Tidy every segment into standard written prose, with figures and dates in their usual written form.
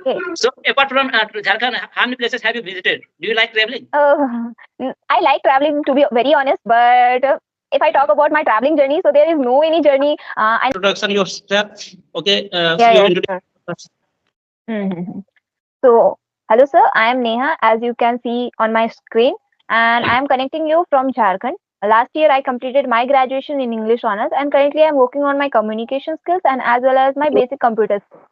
Okay. So apart from Jharkhand, how many places have you visited? Do you like traveling? I like traveling to be very honest, but if I talk about my traveling journey, so there is no any journey. I Introduction yourself. Okay, Yeah, you yeah, introduce. sure. Mm-hmm. So, hello, sir. I am Neha, as you can see on my screen, and I am connecting you from Jharkhand. Last year, I completed my graduation in English honors, and currently, I am working on my communication skills and as well as my basic computer skills.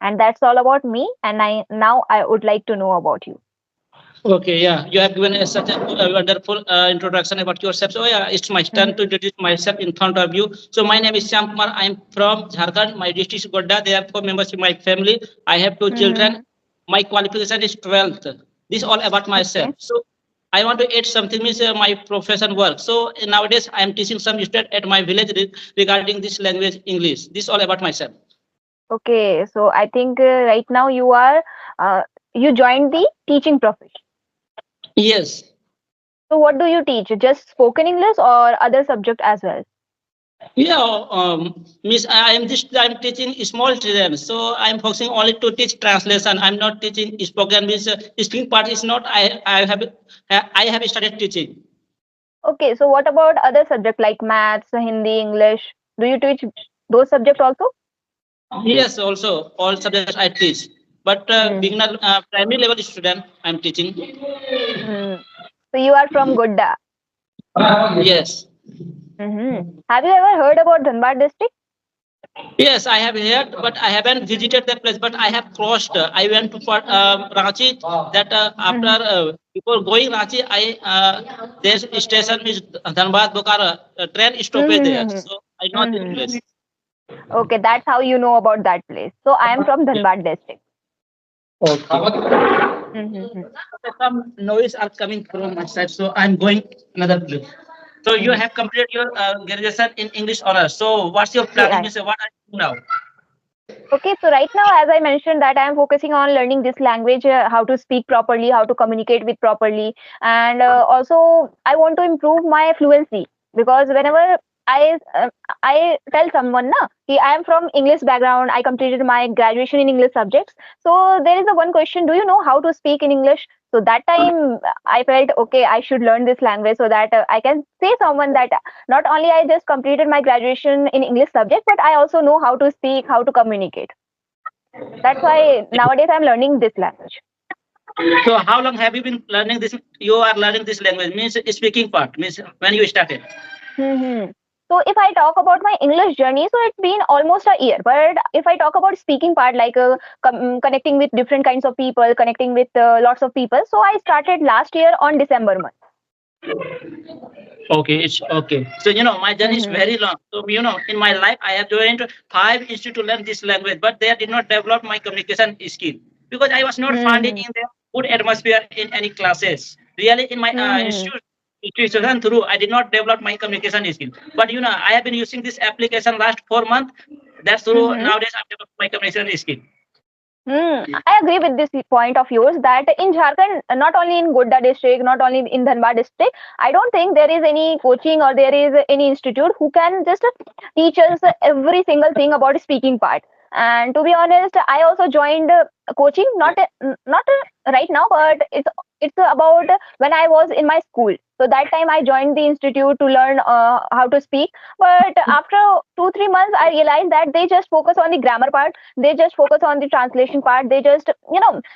And that's all about me. And I would like to know about you. Okay, yeah, you have given us such a wonderful introduction about yourself. So yeah, it's my turn Mm-hmm. to introduce myself in front of you. So my name is Shyam Kumar. I'm from Jharkhand. My district is Godda. There are four members in my family. I have two children. Mm-hmm. My qualification is 12th. This is all about myself. Okay. So I want to add something means my profession work. So nowadays I am teaching some students at my village regarding this language English. This is all about myself. Okay. So I think right now uh, you joined the teaching profession. Yes. So what do you teach? Just spoken English or other subject as well? Yeah, Miss, I'm teaching small children, so I'm focusing only to teach translation. I'm not teaching spoken. Means speaking part is not. I have started teaching. Okay, so what about other subject like maths, Hindi, English? Do you teach those subjects also? Yes, also all subjects I teach, but Mm. beginner primary level student I'm teaching. Mm. So you are from Godda. Yes. Hmm. Have you ever heard about Dhanbad district? Yes, I have heard, but I haven't visited that place. But I have crossed. I went to for Ranchi. That after Hmm. before going Ranchi, I there's station is Dhanbad Bokaro train stoppage there. Mm-hmm. So I know this Hmm. place. Okay, that's how you know about that place. So I am from Yeah. Dhanbad district. Okay. Mm-hmm. Some noise are coming from my side, so I'm going another place. So you Hmm. have completed your graduation in English honors. So what's your planning? Yeah. Means what are you doing now? Okay, so right now, as I mentioned, that I am focusing on learning this language, how to speak properly, how to communicate with properly, and also I want to improve my fluency because whenever I tell someone na कि I am from English background, I completed my graduation in English subjects. So there is a one question: Do you know how to speak in English? So that time I felt okay, I should learn this language so that I can say someone that not only I just completed my graduation in English subject, but I also know how to speak, how to communicate. That's why nowadays I'm learning this language. So how long have you been learning this? You are learning this language means speaking part means when you started. Hmm. So if I talk about my English journey, so it's been almost a year. But if I talk about speaking part, like connecting with different kinds of people, connecting with lots of people, so I started last year on December month. Okay, it's okay. So my journey is Hmm. very long. So in my life I have joined 5 institutes to learn this language, but they did not develop my communication skill because I was not finding Hmm. in the good atmosphere in any classes. Really, in my Hmm. institution through, I did not develop my communication skill. But I have been using this application last 4 months. That's through Hmm. nowadays I've developed my communication skill. I agree with this point of yours that in Jharkhand, not only in Godda district, not only in Dhanbad district, I don't think there is any coaching or there is any institute who can just teach us every single thing about speaking part. And to be honest, I also joined coaching, not right now, but it's about when I was in my school. So that time I joined the institute to learn how to speak. But after 2 3 months, I realized that they just focus on the grammar part, they just focus on the translation part, they just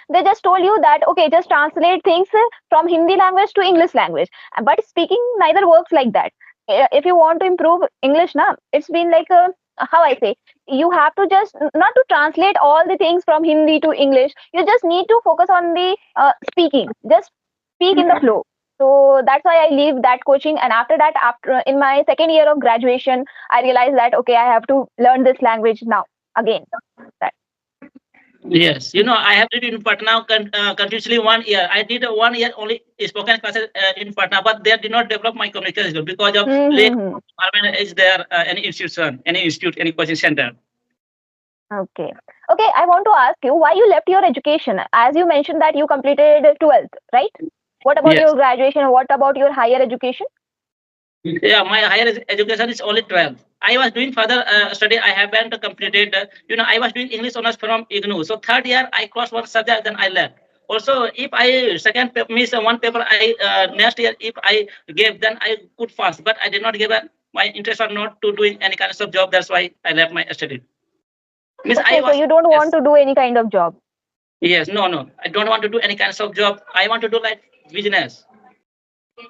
they just told you that okay, just translate things from Hindi language to English language, but speaking neither works like that. If you want to improve English now, it's been like how I say, you have to just not to translate all the things from Hindi to English, you just need to focus on the speaking, just speak in the flow. So that's why I leave that coaching, and after that, after in my second year of graduation, I realized that okay, I have to learn this language now again. That. Yes, I have did in Patna continuously 1 year. I did 1 year only spoken classes in Patna, but they did not develop my communication skill because of lack Mm-hmm. of environment. Is there any institution, any institute, any coaching center? Okay. Okay, I want to ask you why you left your education. As you mentioned that you completed 12th, right? What about Yes. your graduation? What about your higher education? Yeah, my higher education is only 12. I was doing further study. I haven't completed. I was doing English honors from IGNU. So third year, I crossed one subject, then I left. Also, if I second miss one paper, I next year if I gave, then I could pass. But I did not give. My interest are not to doing any kind of job. That's why I left my study. Miss, I Okay, so was you don't want yes, to do any kind of job. yes, no, no. I don't want to do any kind of job. I want to do like business.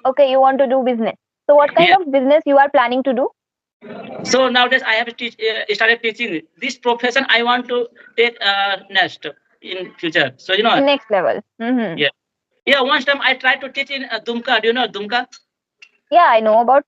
Okay, you want to do business. So what kind Yes. of business you are planning to do? So nowadays I have started teaching this profession. I want to take next in future. So Next level. Mm-hmm. yeah, yeah. Once time I tried to teach in Dumka. Do you know Dumka? Yeah, I know about.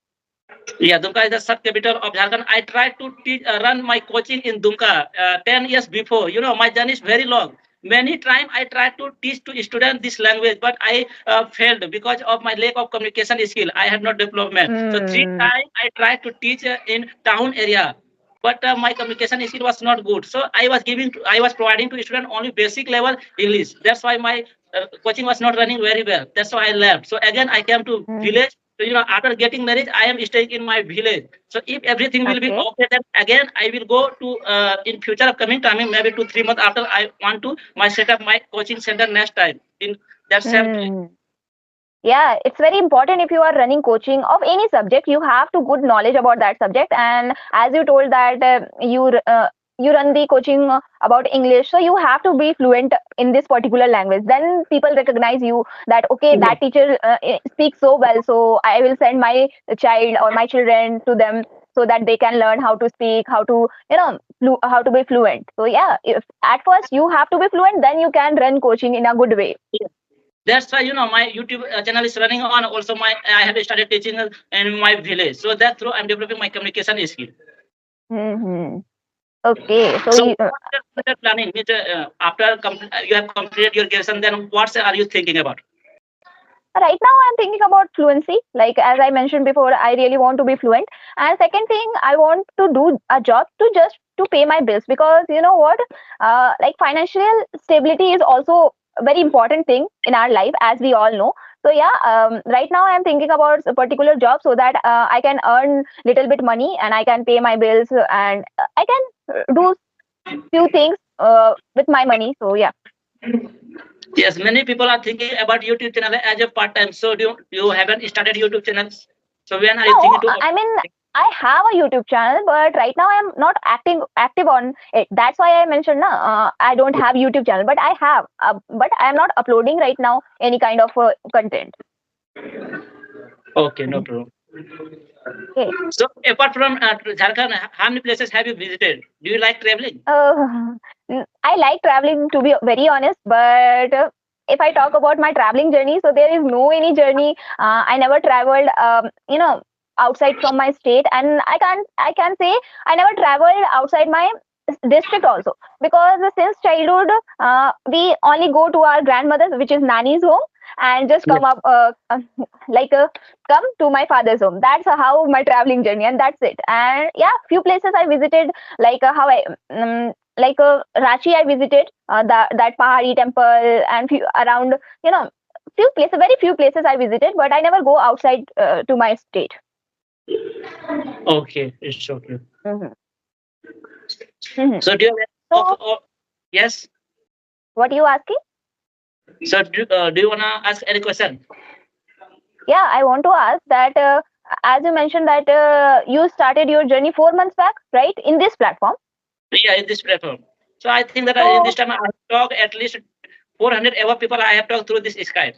Yeah, Dumka is the sub capital of Jharkhand. I tried to teach, run my coaching in Dumka 10 years before. My journey is very long. Many times I tried to teach to students this language, but I failed because of my lack of communication skill. I had not development. So three Mm, times I tried to teach in town area, but my communication skill was not good. So I was providing to students only basic level English. That's why my coaching was not running very well. That's why I left. So again I came to mm, village. So after getting married, I am staying in my village. So if everything will be okay. okay, then again I will go to in future upcoming time, maybe 2 3 months after I want to my set up my coaching center next time in that same place. Mm. Yeah, it's very important if you are running coaching of any subject, you have to good knowledge about that subject. And as you told that you run the coaching about English, so you have to be fluent in this particular language. Then people recognize you that okay, Yeah. that teacher speaks so well, so I will send my child or my children to them so that they can learn how to speak, how to how to be fluent. So yeah, if at first you have to be fluent, then you can run coaching in a good way. That's why my YouTube channel is running on. Also, my I have started teaching in my village. So that through I'm developing my communication skill. Hmm. Okay, so So you, what's your future planning? After you have completed your graduation, then what are you thinking about? right now I'm thinking about fluency. Like as I mentioned before, I really want to be fluent. And second thing, I want to do a job to just to pay my bills, because you know what, like financial stability is also a very important thing in our life, as we all know. So yeah, right now I'm thinking about a particular job so that I can earn little bit money and I can pay my bills, and I can do few things with my money. So yeah. Yes, many people are thinking about YouTube channel as a part time. So do you haven't started YouTube channels? So when are you No, thinking to? I mean, I have a YouTube channel, but right now I'm not active on it. That's why I mentioned na, I don't have YouTube channel, but I have, but I'm not uploading right now any kind of content. Okay, no problem. Okay. So apart from Jharkhand, how many places have you visited? Do you like traveling? I like traveling, to be very honest, but if I talk about my traveling journey, so there is no any journey. I never traveled, outside from my state, and I can say I never traveled outside my district also, because since childhood we only go to our grandmother's, which is nanny's home, and just Yes. come up like come to my father's home. That's how my traveling journey, and that's it. And yeah, few places I visited, like how I like Rachi I visited, that Pahari temple, and few around, few places, very few places I visited, but I never go outside to my state. Okay, it's okay. Hmm. Hmm. So do you have So yes? what you asking? So do you wanna ask any question? Yeah, I want to ask that as you mentioned that you started your journey 4 months back, right, in this platform. Yeah, in this platform. So I think that in this So time I have talked at least 400 ever people I have talked through this Skype.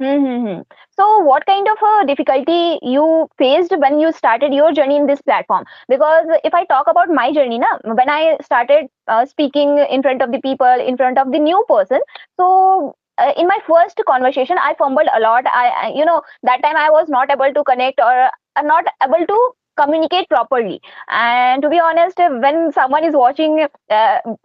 Mm-hmm. So, what kind of a difficulty you faced when you started your journey in this platform? Because if I talk about my journey, na, when I started speaking in front of the people, in front of the new person, so in my first conversation, I fumbled a lot. That time I was not able to connect, or not able to communicate properly. And to be honest, when someone is watching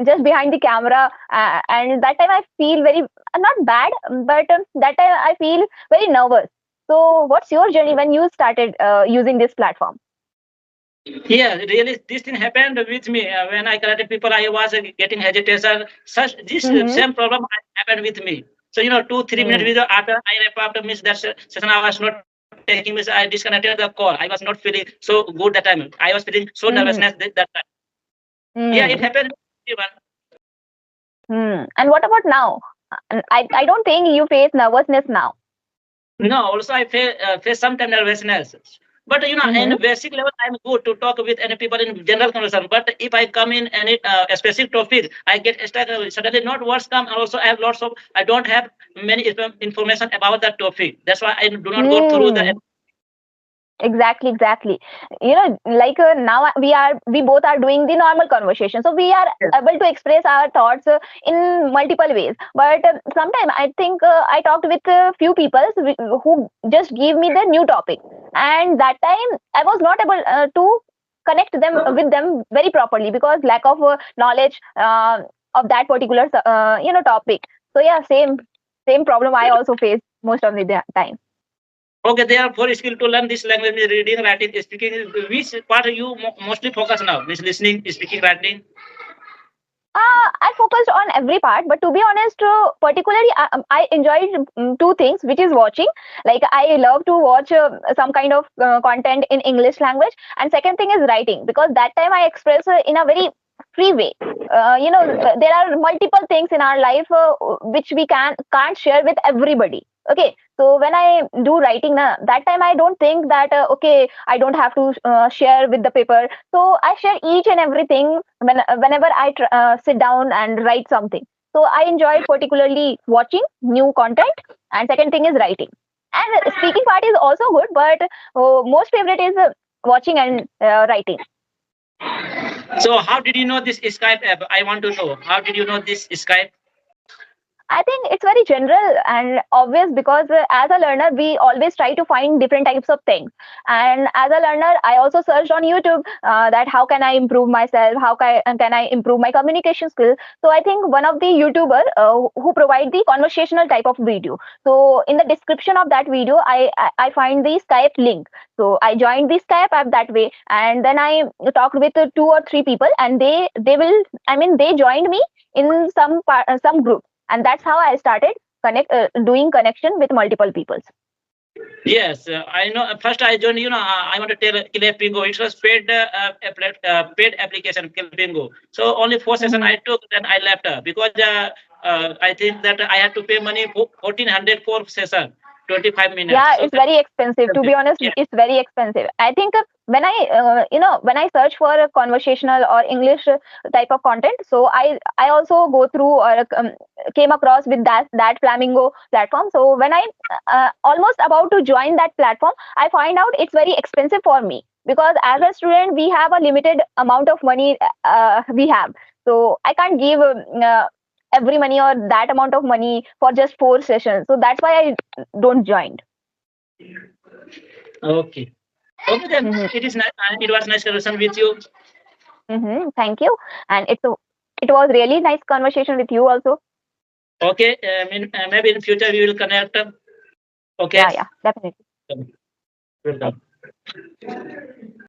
just behind the camera, and that time I feel very not bad, but that time I feel very nervous. So, what's your journey when you started using this platform? Yeah, really, this thing happened with me when I corrected people. I was getting hesitation. Such this Mm-hmm. same problem happened with me. So 2 3 minutes Mm. video after I wrap up, miss that session. I was not not taking means I disconnected the call. I was not feeling so good that time. I was feeling so Mm-hmm. nervousness that time. Yeah, it Mm. happened. Everyone. And what about now? I don't think you face nervousness now. No, also I face sometimes nervousness. But in Mm-hmm. basic level, I'm good to talk with any people in general conversation. But if I come in any a specific topic, I get stuck. Suddenly, not words come, and also I have lots of. I don't have many information about that topic. That's why I do not go through the. Mm. Exactly, exactly. Like now we both are doing the normal conversation, so we are able to express our thoughts in multiple ways. But sometimes I think I talked with a few people who just gave me the new topic, and that time I was not able to connect them with them very properly because lack of knowledge of that particular topic. So yeah, same problem I also face most of the time. Okay, there are four skills to learn this language: reading, writing, speaking. Which part you mostly focus now? This listening, speaking, writing. I focused on every part, but to be honest, particularly I enjoyed two things, which is watching. Like I love to watch some kind of content in English language, and second thing is writing because that time I express in a very free way. There are multiple things in our life which we can't share with everybody. Okay, so when I do writing, that time I don't think that okay, I don't have to share with the paper. So I share each and everything whenever I sit down and write something. So I enjoyed particularly watching new content, and second thing is writing. And speaking part is also good, but most favorite is watching and writing. So, how did you know this Skype app? I want to know. How did you know this Skype? I think it's very general and obvious because as a learner, we always try to find different types of things. And as a learner, I also searched on YouTube that how can I improve myself? Can I improve my communication skill? So I think one of the YouTuber who provide the conversational type of video. So in the description of that video, I find the Skype link. So I joined the Skype app that way, and then I talked with two or three people, and they joined me in some group, and that's how I started doing connection with multiple peoples. Yes, I know. First, I joined. I want to tell Kilpingo. It was paid, paid application Kilpingo. So only 4 sessions Hmm. I took. Then I left because I think that I had to pay money for 1400 for session, 25 minutes. Yeah, So it's very expensive. To be honest, yeah, it's very expensive. I think when I search for a conversational or English type of content, so I also go through or came across with that Flamingo platform. So when I almost about to join that platform, I find out it's very expensive for me because as a student we have a limited amount of money we have. So I can't give every money or that amount of money for just 4 sessions. So that's why I don't join. okay. Okay, then Hmm. it is nice. It was nice conversation with you. Thank you. And it was really nice conversation with you also. Okay, maybe in future we will connect. Okay, Yeah, yeah, definitely. welcome. Bye.